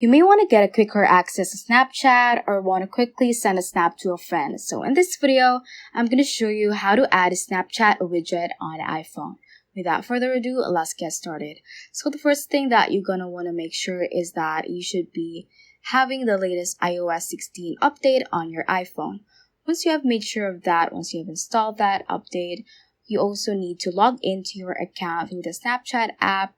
You may want to get a quicker access to Snapchat or want to quickly send a snap to a friend. So in this video, I'm going to show you how to add a Snapchat widget on iPhone. Without further ado, let's get started. So the first thing that you're going to want to make sure is that you should be having the latest iOS 16 update on your iPhone. Once you have made sure of that, once you have installed that update, you also need to log into your account through the Snapchat app.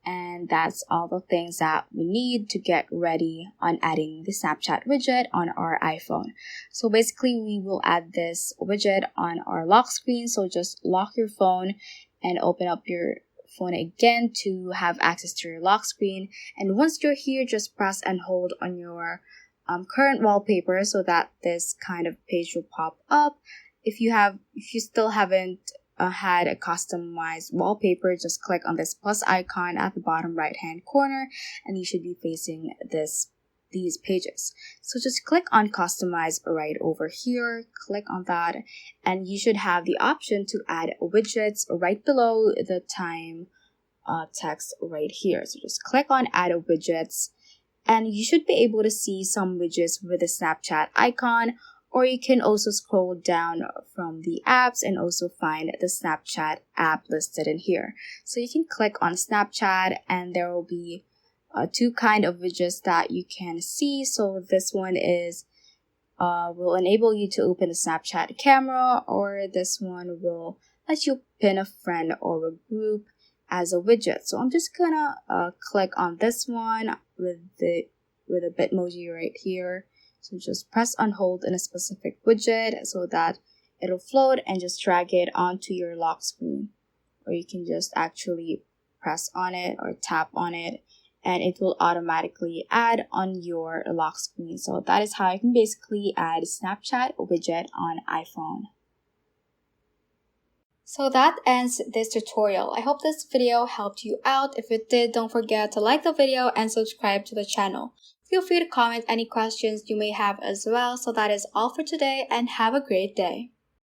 And that's all the things that we need to get ready on adding the Snapchat widget on our iPhone. So basically, we will add this widget on our lock screen. So just lock your phone and open up your phone again to have access to your lock screen. And once you're here, just press and hold on your current wallpaper so that this kind of page will pop up. If you still haven't had a customized wallpaper, just click on this plus icon at the bottom right hand corner and you should be facing these pages. So just click on customize right over here, click on that, and you should have the option to add widgets right below the time text right here. So just click on add widgets and you should be able to see some widgets with the Snapchat icon. Or you can also scroll down from the apps and also find the Snapchat app listed in here. So you can click on Snapchat and there will be two kind of widgets that you can see. So this one is will enable you to open the Snapchat camera, or this one will let you pin a friend or a group as a widget. So I'm just gonna click on this one with a Bitmoji right here. So just press on hold in a specific widget so that it'll float and just drag it onto your lock screen. Or you can just actually press on it or tap on it and it will automatically add on your lock screen. So that is how you can basically add Snapchat widget on iPhone. So that ends this tutorial. I hope this video helped you out. If it did, don't forget to like the video and subscribe to the channel. Feel free to comment any questions you may have as well. So that is all for today and have a great day.